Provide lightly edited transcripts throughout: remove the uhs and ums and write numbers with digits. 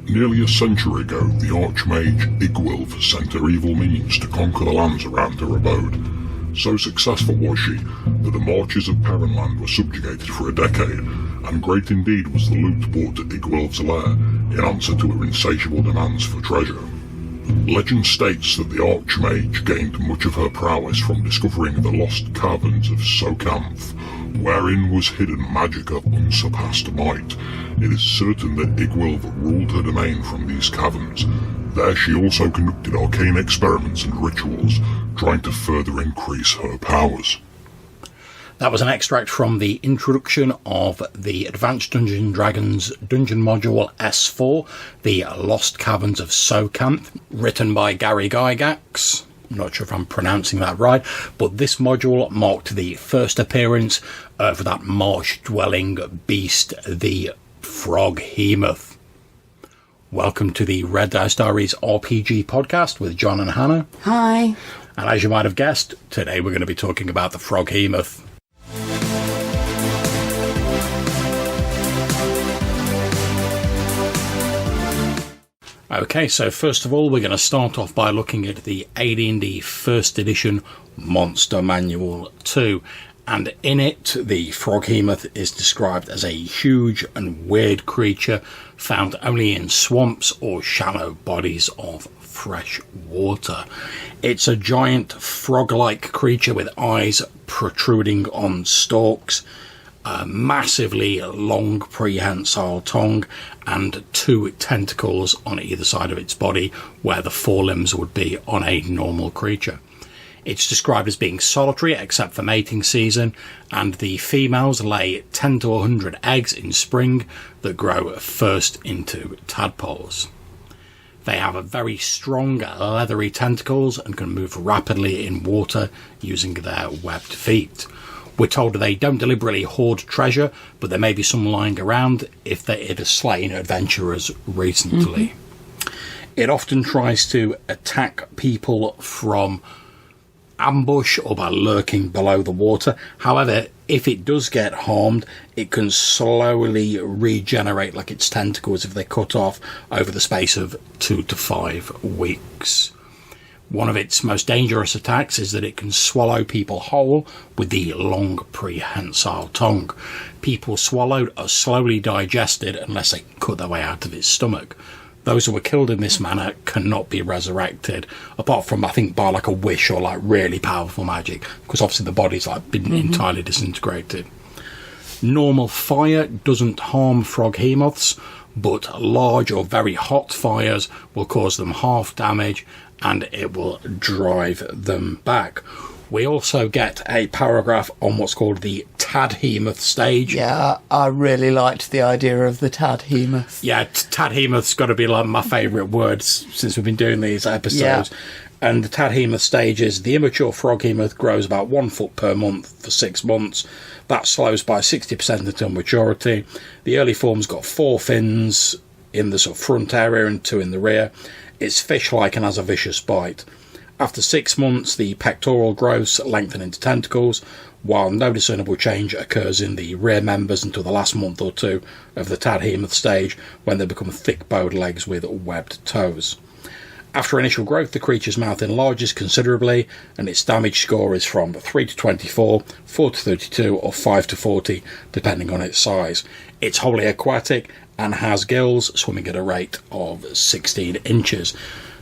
Nearly a century ago, the Archmage Igwilf sent her evil minions to conquer the lands around her abode. So successful was she, that the marches of Perrinland were subjugated for a decade, and great indeed was the loot brought to Igwilf's lair in answer to her insatiable demands for treasure. Legend states that the Archmage gained much of her prowess from discovering the lost caverns of Sokamth, wherein was hidden magic of unsurpassed might. It is certain that Igwilf ruled her domain from these caverns. There she also conducted arcane experiments and rituals, trying to further increase her powers. That was an extract from the introduction of the Advanced Dungeons & Dragons Dungeon Module S4, The Lost Caverns of Sokamth, written by Gary Gygax. I'm not sure if I'm pronouncing that right, but this module marked the first appearance of that marsh-dwelling beast, the Froghemoth. Welcome to the Red Dice Diaries RPG podcast with John and Hannah. Hi. And as you might have guessed, today we're going to be talking about the Froghemoth. Okay, so first of all, we're going to start off by looking at the AD&D First Edition Monster Manual 2. And in it, the Froghemoth is described as a huge and weird creature found only in swamps or shallow bodies of fresh water. It's a giant frog-like creature with eyes protruding on stalks, a massively long prehensile tongue, and two tentacles on either side of its body, where the forelimbs would be on a normal creature. It's described as being solitary except for mating season, and the females lay 10 to 100 eggs in spring that grow first into tadpoles. They have a very strong leathery tentacles and can move rapidly in water using their webbed feet. We're told they don't deliberately hoard treasure, but there may be some lying around if it has slain adventurers recently. It often tries to attack people from ambush or by lurking below the water. However, if it does get harmed, it can slowly regenerate like its tentacles if they're cut off over the space of 2 to 5 weeks. One of its most dangerous attacks is that it can swallow people whole with the long prehensile tongue. People swallowed are slowly digested unless they can cut their way out of its stomach. Those who were killed in this manner cannot be resurrected, apart from, I think, by like a wish or like really powerful magic, because obviously the body's like been entirely disintegrated. Normal fire doesn't harm Froghemoths, but large or very hot fires will cause them half damage, and it will drive them back. We also get a paragraph on what's called the Tad Hemoth Stage. Yeah, I really liked the idea of the Tad Hemoth. Yeah, Tad Hemoth's got to be like my favourite word since we've been doing these episodes. Yeah. And the Tad Hemoth Stage is the immature Froghemoth grows about 1 foot per month for 6 months. That slows by 60% until maturity. The early form's got 4 fins in the sort of front area and 2 in the rear. It's fish-like and has a vicious bite. After 6 months, the pectoral growths lengthen into tentacles, while no discernible change occurs in the rear members until the last month or 2 of the Tad Hemoth stage, when they become thick-bowed legs with webbed toes. After initial growth, the creature's mouth enlarges considerably, and its damage score is from 3 to 24, 4 to 32, or 5 to 40, depending on its size. It's wholly aquatic and has gills swimming at a rate of 16 inches.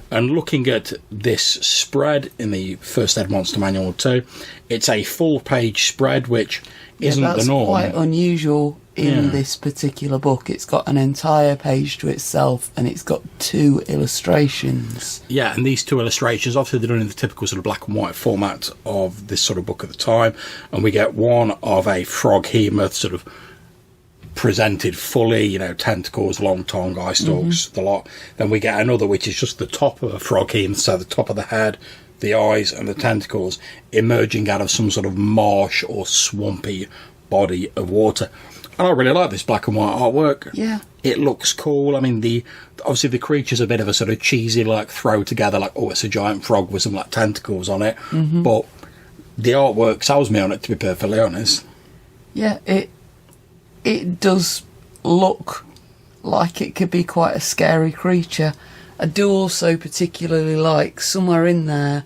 And looking at this spread in the First Ed Monster Manual 2, it's a full-page spread, which isn't the norm. That's quite unusual in this particular book. It's got an entire page to itself, and it's got 2 illustrations. Yeah, and these 2 illustrations, obviously they're done in the typical sort of black and white format of this sort of book at the time, and we get one of a Froghemoth sort of presented fully, tentacles, long tongue, eye stalks, the lot. Then we get another which is just the top of a Froghemoth, so the top of the head, the eyes and the tentacles emerging out of some sort of marsh or swampy body of water. And I really like this black and white artwork. Yeah. It looks cool. I mean, obviously the creature's a bit of a sort of cheesy, like, throw together, like, oh, it's a giant frog with some, like, tentacles on it. But the artwork sells me on it, to be perfectly honest. Yeah, it does look like it could be quite a scary creature. I do also particularly like, somewhere in there,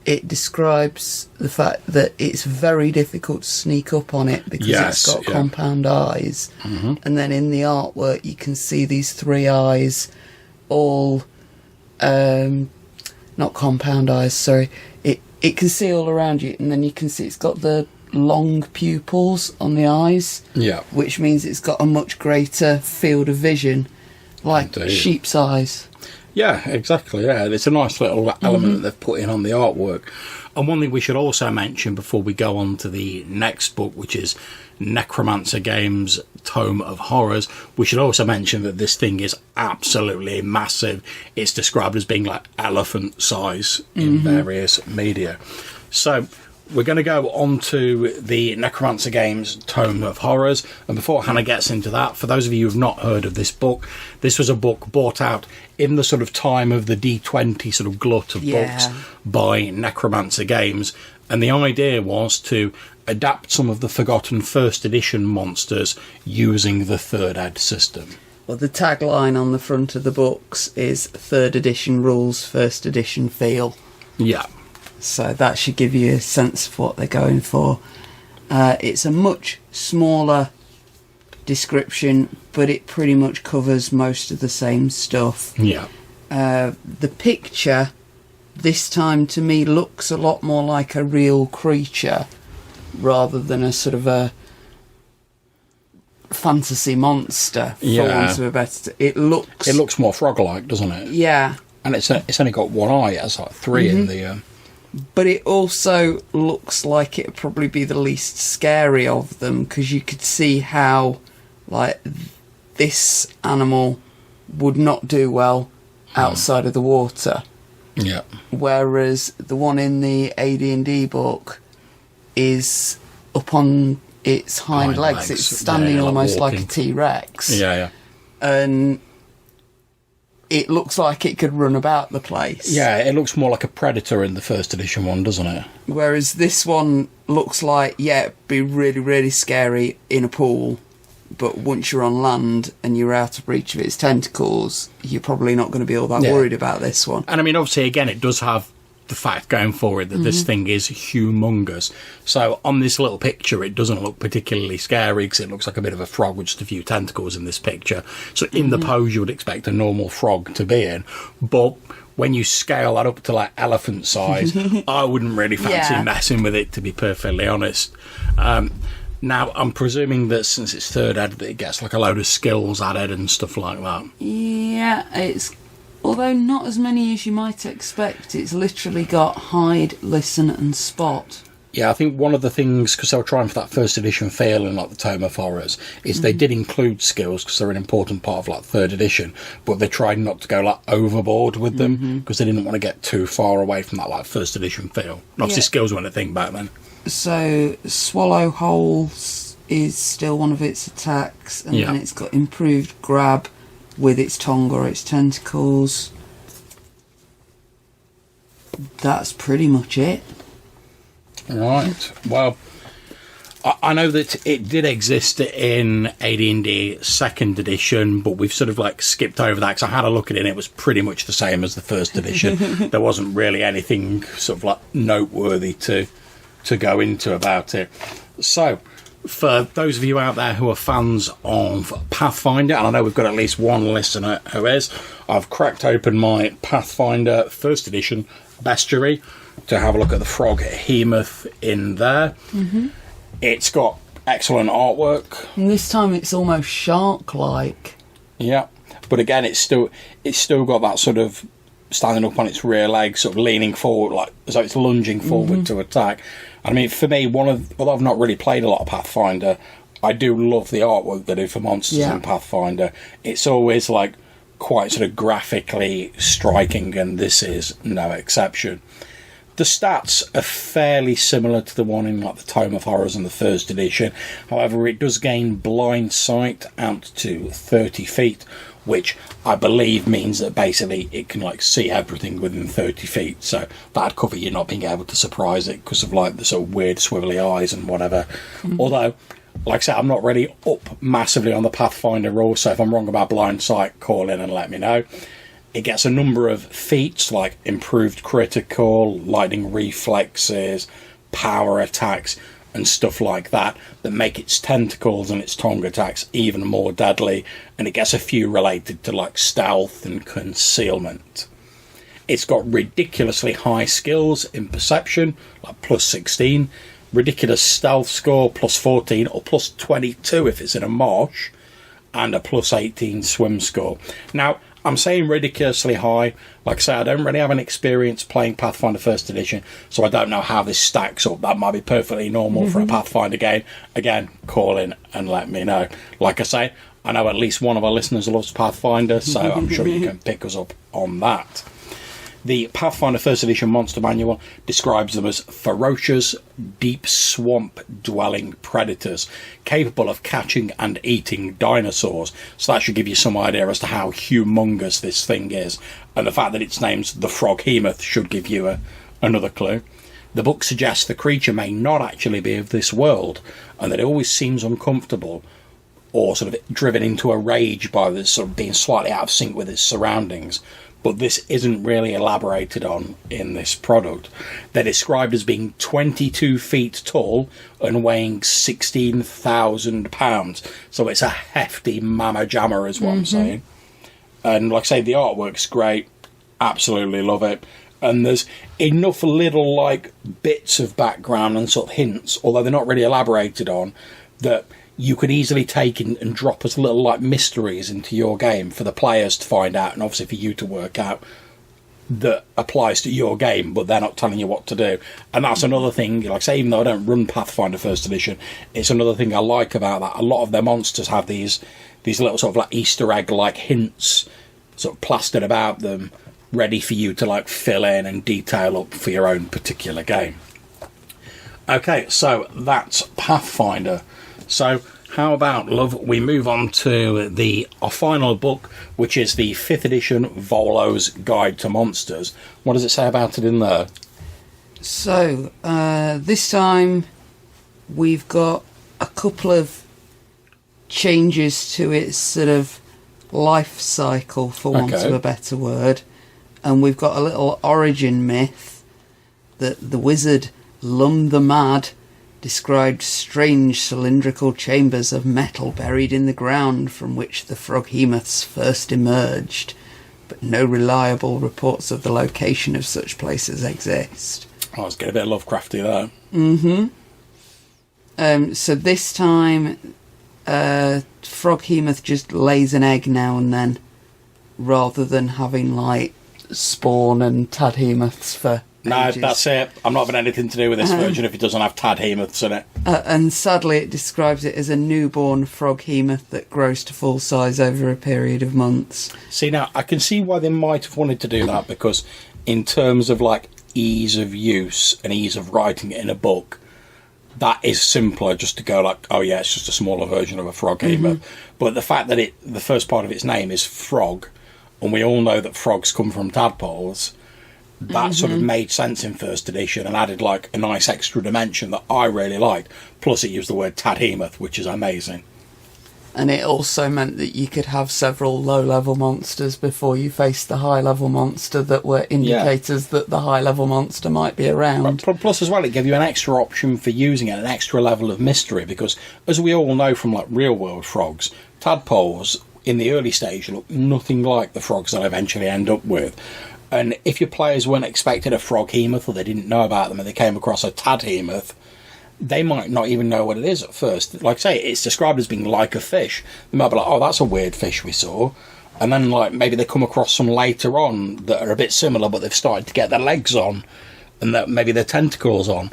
it describes the fact that it's very difficult to sneak up on it because it's got compound eyes. And then in the artwork you can see these 3 eyes, all not compound eyes, sorry. It can see all around you, and then you can see it's got the long pupils on the eyes, which means it's got a much greater field of vision, like sheep's eyes. Yeah, exactly. Yeah, it's a nice little element that they've put in on the artwork. And one thing we should also mention before we go on to the next book, which is Necromancer Games' Tome of Horrors, we should also mention that this thing is absolutely massive. It's described as being like elephant size in various media. So we're going to go on to the Necromancer Games Tome of Horrors. And before Hannah gets into that, for those of you who've not heard of this book, this was a book bought out in the sort of time of the D20 sort of glut of books by Necromancer Games. And the idea was to adapt some of the forgotten first edition monsters using the 3rd ed system. Well, the tagline on the front of the books is 3rd edition rules, 1st edition feel. Yeah. So that should give you a sense of what they're going for. It's a much smaller description, but it pretty much covers most of the same stuff. Yeah. The picture, this time to me, looks a lot more like a real creature rather than a sort of a fantasy monster, for want of a better... It looks more frog-like, doesn't it? Yeah. And it's only got 1 eye. It has like 3 in the... But it also looks like it'd probably be the least scary of them, because you could see how, like, this animal would not do well outside of the water. Yeah. Whereas the one in the AD&D book is up on its hind legs. It's standing almost like a T-Rex. Yeah. And it looks like it could run about the place. Yeah, it looks more like a predator in the 1st edition one, doesn't it? Whereas this one looks like, it'd be really, really scary in a pool, but once you're on land and you're out of reach of its tentacles, you're probably not going to be all that worried about this one. And I mean, obviously, again, it does have the fact going for it that this thing is humongous. So on this little picture, it doesn't look particularly scary because it looks like a bit of a frog with just a few tentacles in this picture. So in the pose you would expect a normal frog to be in, but when you scale that up to like elephant size, I wouldn't really fancy messing with it, to be perfectly honest. Now, I'm presuming that since it's 3rd ed, that it gets like a load of skills added and stuff like that. Yeah, although not as many as you might expect, it's literally got hide, listen and spot. Yeah, I think one of the things, because they were trying for that 1st edition feel in like the Tome of Horrors, is they did include skills because they're an important part of like 3rd edition, but they tried not to go like overboard with them because they didn't want to get too far away from that like 1st edition feel. And obviously skills weren't a thing back then. So swallow holes is still one of its attacks, and then it's got improved grab with its tongue or its tentacles. That's pretty much it. Right. Well, I know that it did exist in AD&D 2nd edition, but we've sort of like skipped over that because I had a look at it and it was pretty much the same as the 1st edition. There wasn't really anything sort of like noteworthy to go into about it. So, for those of you out there who are fans of Pathfinder, and I know we've got at least one listener who is, I've cracked open my Pathfinder 1st edition bestiary to have a look at the Froghemoth in there. It's got excellent artwork. And this time it's almost shark-like. Yeah, but again, it's still got that sort of standing up on its rear legs, sort of leaning forward, like as though it's lunging forward to attack. I mean, for me, although I've not really played a lot of Pathfinder, I do love the artwork they do for monsters in Pathfinder. It's always like quite sort of graphically striking, and this is no exception. The stats are fairly similar to the one in like the Tome of Horrors in the 1st edition. However, it does gain blind sight out to 30 feet, which I believe means that basically it can like see everything within 30 feet. So that'd cover you not being able to surprise it because of like the sort of weird swivelly eyes and whatever. Although Like I said, I'm not really up massively on the Pathfinder rules, so if I'm wrong about blind sight, call in and let me know. It gets a number of feats like improved critical, lightning reflexes, power attacks, and stuff like that make its tentacles and its tongue attacks even more deadly, and it gets a few related to like stealth and concealment. It's got ridiculously high skills in perception, like plus 16, ridiculous stealth score, plus 14, or plus 22 if it's in a marsh, and a plus 18 swim score. Now, I'm saying ridiculously high. Like I say, I don't really have an experience playing Pathfinder First Edition, so I don't know how this stacks up. That might be perfectly normal for a Pathfinder game. Again, call in and let me know. Like I say, I know at least one of our listeners loves Pathfinder, so I'm sure you can pick us up on that. The Pathfinder First Edition Monster Manual describes them as ferocious, deep swamp-dwelling predators, capable of catching and eating dinosaurs. So that should give you some idea as to how humongous this thing is. And the fact that its name's the Froghemoth should give you another clue. The book suggests the creature may not actually be of this world, and that it always seems uncomfortable, or sort of driven into a rage by this sort of being slightly out of sync with its surroundings. But this isn't really elaborated on in this product. They're described as being 22 feet tall and weighing 16,000 pounds. So it's a hefty mamma jammer is what I'm saying. And like I say, the artwork's great. Absolutely love it. And there's enough little like bits of background and sort of hints, although they're not really elaborated on, that you could easily take and drop as little like mysteries into your game for the players to find out, and obviously for you to work out, that applies to your game, but they're not telling you what to do. And that's another thing, like I say, even though I don't run Pathfinder First Edition, it's another thing I like about that. A lot of their monsters have these little sort of like Easter egg like hints sort of plastered about them, ready for you to like fill in and detail up for your own particular game. Okay, so that's Pathfinder. So how about, love, we move on to our final book, which is the 5th edition Volo's Guide to Monsters. What does it say about it in there? So, this time we've got a couple of changes to its sort of life cycle, for want of a better word. And we've got a little origin myth that the wizard Lum the Mad described strange cylindrical chambers of metal buried in the ground from which the Froghemoths first emerged, but no reliable reports of the location of such places exist. I was getting a bit Lovecrafty there. So this time, Froghemoth just lays an egg now and then, rather than having like Spawn and Tad Hemoths for No, ages. that's it. I'm not having anything to do with this version if it doesn't have Tad Hemoths in it. And sadly it describes it as a newborn Froghemoth that grows to full size over a period of months. See, now, I can see why they might have wanted to do that, because in terms of, like, ease of use and ease of writing it in a book, that is simpler just to go like, oh yeah, it's just a smaller version of a Froghemoth. But the fact that the first part of its name is Frog, and we all know that frogs come from tadpoles, that sort of made sense in first edition and added like a nice extra dimension that I really liked. Plus it used the word Tad Hemoth, which is amazing. And it also meant that you could have several low-level monsters before you faced the high-level monster that were indicators that the high-level monster might be around. Plus as well, it gave you an extra option for using it, an extra level of mystery, because as we all know from like real-world frogs, tadpoles in the early stage look nothing like the frogs that I eventually end up with. And if your players weren't expecting a Froghemoth, or they didn't know about them and they came across a Tad Hemoth, they might not even know what it is at first. Like I say, it's described as being like a fish. They might be like, oh, that's a weird fish we saw. And then like maybe they come across some later on that are a bit similar, but they've started to get their legs on and that maybe their tentacles on.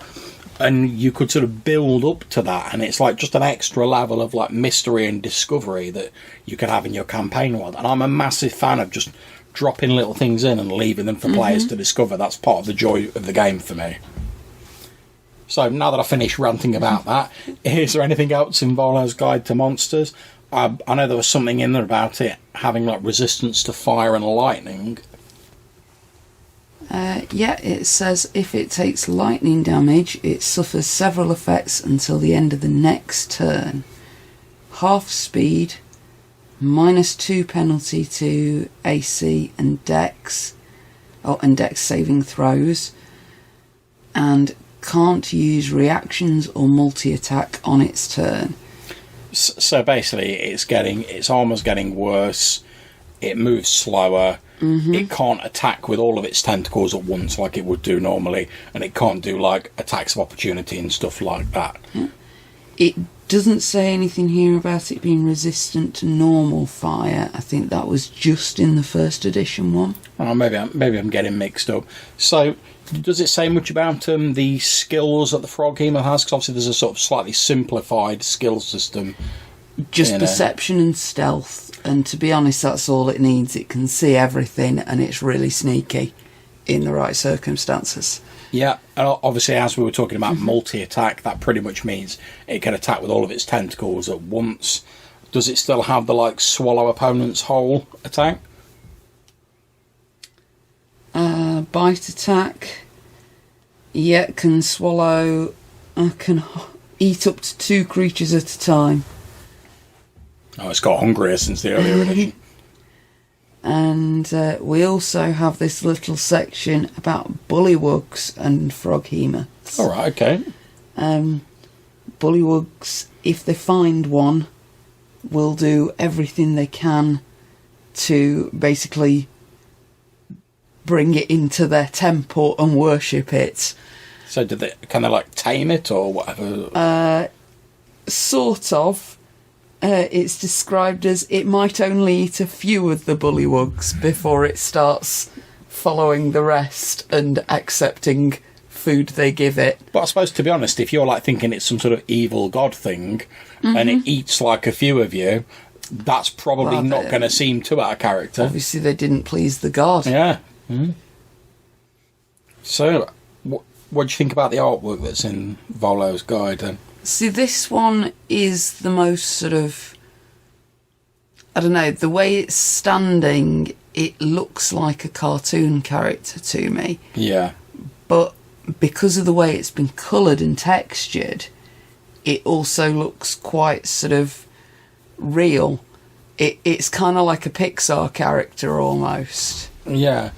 And you could sort of build up to that, and it's like just an extra level of like mystery and discovery that you could have in your campaign world. And I'm a massive fan of just dropping little things in and leaving them for players to discover. That's part of the joy of the game for me. So now that I've finished ranting about that, is there anything else in Volo's Guide to Monsters? I know there was something in there about it having like resistance to fire and lightning. Yeah, it says if it takes lightning damage, it suffers several effects until the end of the next turn. Half speed, -2 penalty to AC and Dex, and Dex saving throws, and can't use reactions or multi-attack on its turn. So basically, its armor's getting worse. It moves slower. It can't attack with all of its tentacles at once like it would do normally, and it can't do like attacks of opportunity and stuff like that. It doesn't say anything here about it being resistant to normal fire. I think that was just in the first edition one. Oh, maybe I'm getting mixed up. So, does it say much about the skills that the Froghemoth has? Because obviously there's a sort of slightly simplified skill system. Just perception and stealth. And to be honest, that's all it needs. It can see everything, and it's really sneaky in the right circumstances. Yeah, and obviously, as we were talking about multi-attack, that pretty much means it can attack with all of its tentacles at once. Does it still have the, like, swallow opponents whole attack? Bite attack. Yeah, can swallow... can eat up to 2 creatures at a time. Oh, it's got hungrier since the earlier edition. And we also have this little section about bullywugs and froghemoths. All right, okay. Bullywugs, if they find one, will do everything they can to basically bring it into their temple and worship it. So can they like tame it or whatever? Sort of. It's described as it might only eat a few of the bullywugs before it starts following the rest and accepting food they give it. But I suppose, to be honest, if you're like thinking it's some sort of evil god thing and it eats like a few of you, that's probably not going to seem too out of character. Obviously they didn't please the god. Yeah. So, what do you think about the artwork that's in Volo's guide then? See, this one is the most sort of... I don't know, the way it's standing, it looks like a cartoon character to me. Yeah. But because of the way it's been coloured and textured, it also looks quite sort of real. It's kind of like a Pixar character almost. Yeah.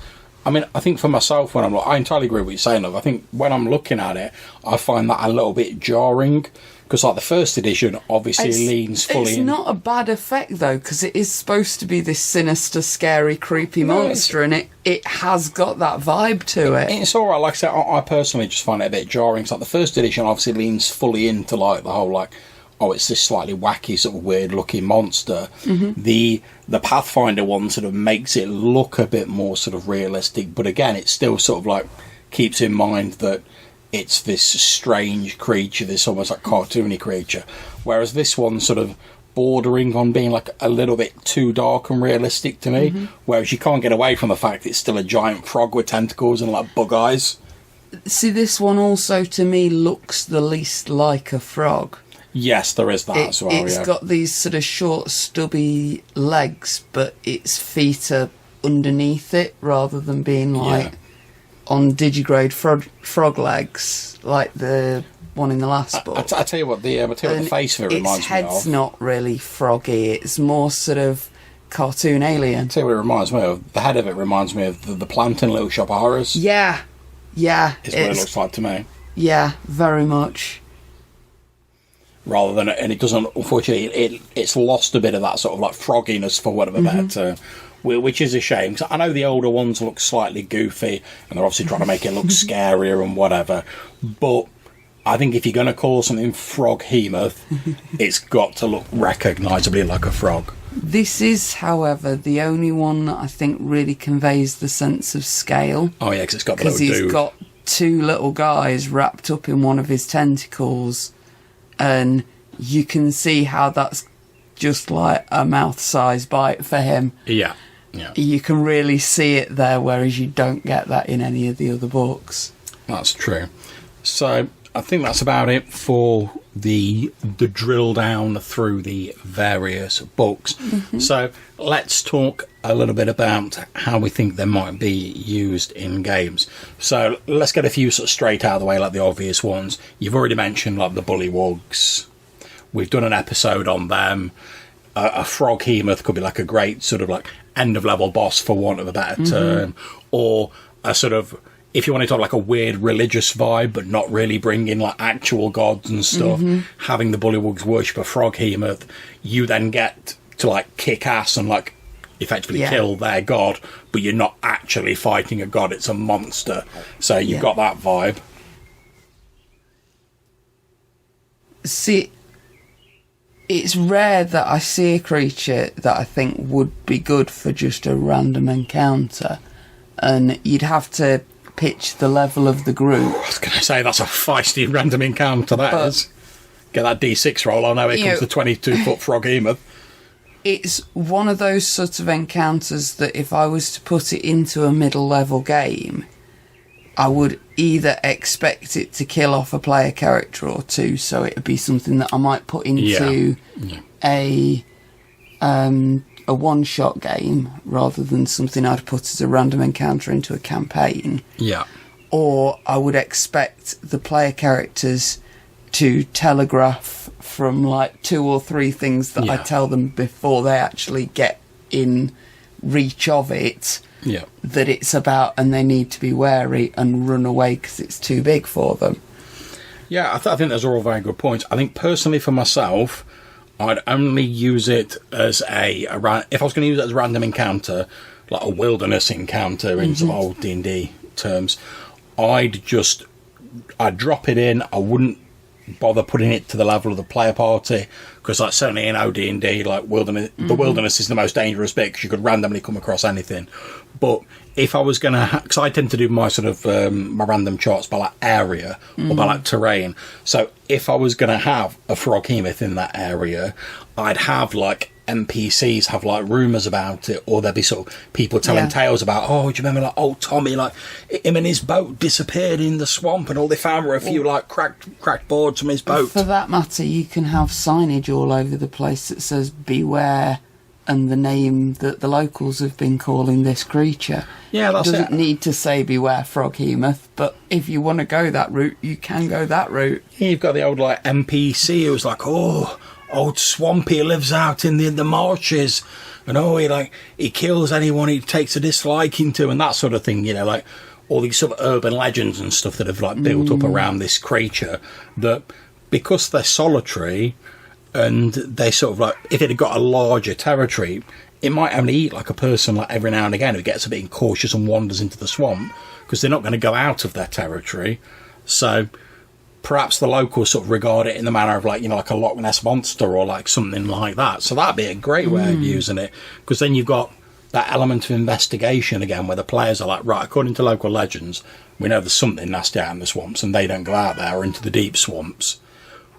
I mean, I think for myself, I entirely agree with what you're saying, I think when I'm looking at it, I find that a little bit jarring, because like the first edition obviously leans fully in. It's not a bad effect though, because it is supposed to be this sinister, scary, creepy monster, and it has got that vibe to it. It's alright, like I said, I personally just find it a bit jarring. So like the first edition obviously leans fully into like the whole like, oh, it's this slightly wacky sort of weird looking monster. The Pathfinder one sort of makes it look a bit more sort of realistic, but again, it still sort of like keeps in mind that it's this strange creature, this almost like cartoony creature, whereas this one's sort of bordering on being like a little bit too dark and realistic to me, whereas you can't get away from the fact it's still a giant frog with tentacles and like bug eyes. See, this one also to me looks the least like a frog. Yes, there is that as well. It's got these sort of short, stubby legs, but its feet are underneath it rather than being like on digigrade frog legs, like the one in the last book. I tell you what, the face of it reminds me of. Its head's not really froggy; it's more sort of cartoon alien. I tell you what it reminds me of. The head of it reminds me of the plant in Little Shop of Horrors. Yeah, is what it looks like to me. Yeah, very much. Rather than, and it doesn't, unfortunately, it's lost a bit of that sort of like frogginess, for whatever better term, which is a shame. Because I know the older ones look slightly goofy, and they're obviously trying to make it look scarier and whatever. But I think if you're going to call something Froghemoth, it's got to look recognisably like a frog. This is, however, the only one that I think really conveys the sense of scale. Oh yeah, because it's got the little dude. Because he's got 2 little guys wrapped up in one of his tentacles. And you can see how that's just like a mouth-sized bite for him. Yeah. You can really see it there, whereas you don't get that in any of the other books. That's true. So, I think that's about it for the drill down through the various books. So let's talk a little bit about how we think they might be used in games. So let's get a few sort of straight out of the way, like the obvious ones. You've already mentioned like the bullywugs. We've done an episode on them. A Froghemoth could be like a great sort of like end of level boss, for want of a better term, or a sort of, if you wanted to have like a weird religious vibe, but not really bring in like actual gods and stuff, having the bullywugs worship a Froghemoth, you then get to like kick ass and like effectively kill their god, but you're not actually fighting a god, it's a monster. So you've got that vibe. See, it's rare that I see a creature that I think would be good for just a random encounter, and you'd have to pitch the level of the group. I was going to say, that's a feisty random encounter, that is. Get that D6 roll, I know here comes the 22-foot Froghemoth. It's one of those sorts of encounters that if I was to put it into a middle-level game, I would either expect it to kill off a player character or two, so it would be something that I might put into a one-shot game rather than something I'd put as a random encounter into a campaign. Yeah. Or I would expect the player characters to telegraph from like 2 or 3 things that I tell them before they actually get in reach of it. Yeah. That it's about, and they need to be wary and run away because it's too big for them. Yeah, I think those are all very good points. I think personally for myself, I'd only use it as if I was going to use it as a random encounter, like a wilderness encounter in some old D&D terms, I'd drop it in. I wouldn't bother putting it to the level of the player party, because like certainly in OD&D, like the wilderness is the most dangerous bit because you could randomly come across anything. But if I was going to, because I tend to do my sort of my random charts by like area or by like terrain. So if I was going to have a Froghemoth in that area, I'd have like NPCs have like rumours about it, or there'd be sort of people telling tales about, oh, do you remember like old Tommy, like him and his boat disappeared in the swamp and all they found were a few like cracked boards from his boat. For that matter, you can have signage all over the place that says beware and the name that the locals have been calling this creature. Yeah, that's it. Doesn't need to say beware Froghemoth, but if you want to go that route, you can go that route. Yeah, you've got the old like NPC who's like, oh, old Swampy lives out in the marshes, and he kills anyone he takes a disliking to, and that sort of thing, like all these sort of urban legends and stuff that have like built up around this creature, that because they're solitary and they sort of like, if it had got a larger territory, it might only eat like a person like every now and again who gets a bit incautious and wanders into the swamp, because they're not going to go out of their territory. So perhaps the locals sort of regard it in the manner of like, like a Loch Ness monster or like something like that. So that'd be a great way of using it, because then you've got that element of investigation again, where the players are like, right, according to local legends, we know there's something nasty out in the swamps, and they don't go out there or into the deep swamps.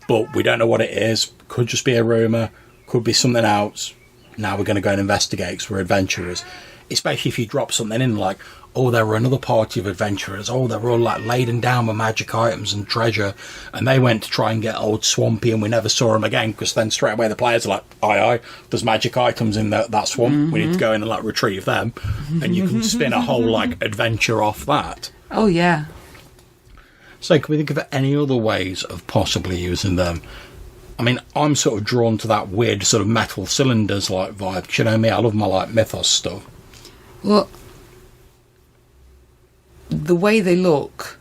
But we don't know what it is. Could just be a rumour, could be something else. Now we're going to go and investigate because we're adventurers. Especially if you drop something in like, oh, there were another party of adventurers. Oh, they were all like laden down with magic items and treasure, and they went to try and get old Swampy, and we never saw him again, because then straight away the players are like, aye, there's magic items in that swamp. We need to go in and like retrieve them, and you can spin a whole like adventure off that. Oh yeah. So can we think of any other ways of possibly using them? I mean, I'm sort of drawn to that weird sort of metal cylinders like vibe. 'Cause you know me, I love my like mythos stuff. Well, the way they look,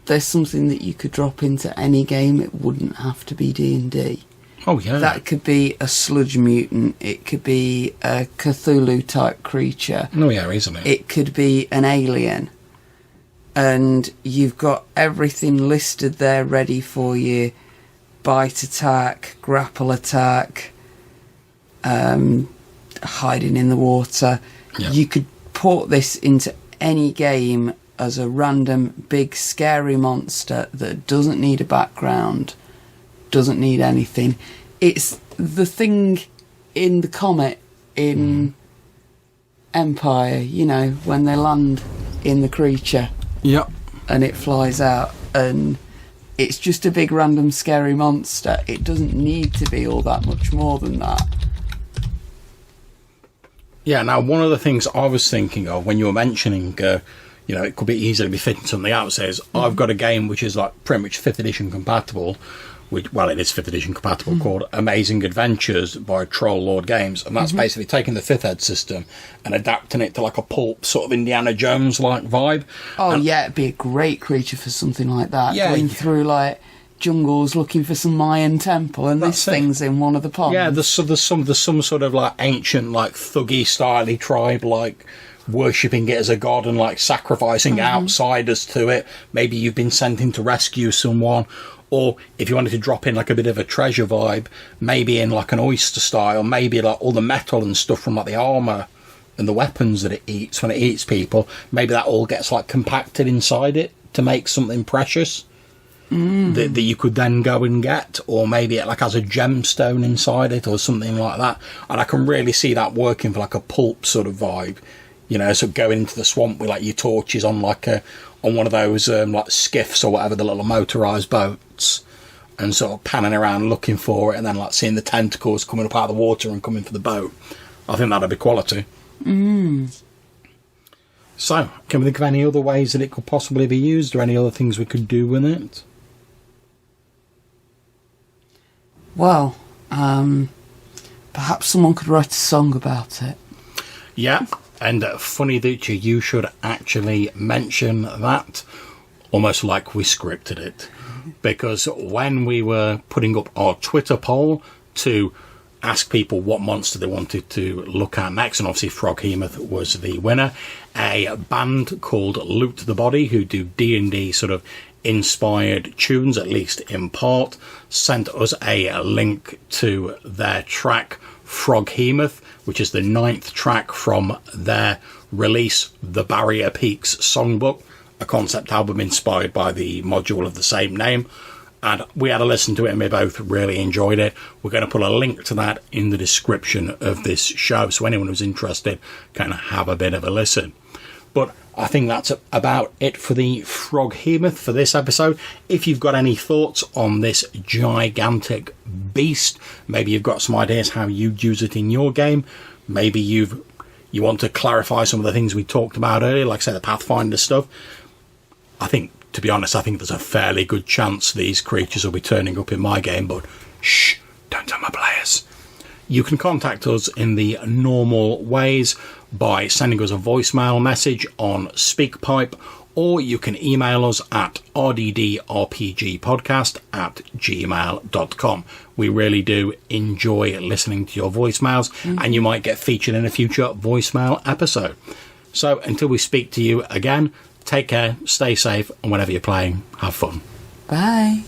there's something that you could drop into any game. It wouldn't have to be D&D. Oh yeah. That could be a sludge mutant. It could be a Cthulhu type creature. Oh yeah, easily. It could be an alien. And you've got everything listed there ready for you. Bite attack, grapple attack, hiding in the water. Yeah. You could port this into any game as a random big scary monster that doesn't need a background, doesn't need anything. It's the thing in the comet in Empire, when they land in the creature. Yep. And it flies out, and it's just a big random scary monster. It doesn't need to be all that much more than that. Yeah, now one of the things I was thinking of when you were mentioning, it could be easily be fitting something else, is I've got a game which is like pretty much 5th edition compatible, it is 5th edition compatible, called Amazing Adventures by Troll Lord Games, and that's basically taking the 5th ed system and adapting it to like a pulp sort of Indiana Jones-like vibe. Oh, and yeah, it'd be a great creature for something like that. Yeah, Going through, like, jungles looking for some Mayan temple, and this thing's in one of the ponds. Yeah, there's some sort of like ancient, like thuggy, styly tribe, like worshipping it as a god and like sacrificing outsiders to it. Maybe you've been sent in to rescue someone, or if you wanted to drop in like a bit of a treasure vibe, maybe in like an oyster style, maybe like all the metal and stuff from like the armour and the weapons that it eats when it eats people, maybe that all gets like compacted inside it to make something precious. That you could then go and get, or maybe it like has a gemstone inside it or something like that. And I can really see that working for like a pulp sort of vibe, so going into the swamp with like your torches on like on one of those like skiffs or whatever, the little motorised boats, and sort of panning around looking for it, and then like seeing the tentacles coming up out of the water and coming for the boat. I think that'd be quality. So, can we think of any other ways that it could possibly be used, or any other things we could do with it? Well, perhaps someone could write a song about it. Yeah, and funny that you should actually mention that, almost like we scripted it. Because when we were putting up our Twitter poll to ask people what monster they wanted to look at next, and obviously Froghemoth was the winner, a band called Loot the Body, who do D&D sort of inspired tunes, at least in part, sent us a link to their track Froghemoth, which is the 9th track from their release The Barrier Peaks Songbook, a concept album inspired by the module of the same name. And we had a listen to it and we both really enjoyed it. We're going to put a link to that in the description of this show, so anyone who's interested can have a bit of a listen. But I think that's about it for the Froghemoth for this episode. If you've got any thoughts on this gigantic beast, maybe you've got some ideas how you'd use it in your game, maybe you want to clarify some of the things we talked about earlier, like say the Pathfinder stuff, to be honest, I think there's a fairly good chance these creatures will be turning up in my game, but shh, don't tell my players. You can contact us in the normal ways by sending us a voicemail message on SpeakPipe, or you can email us at rddrpgpodcast@gmail.com. We really do enjoy listening to your voicemails, and you might get featured in a future voicemail episode. So until we speak to you again, take care, stay safe, and whenever you're playing, have fun. Bye.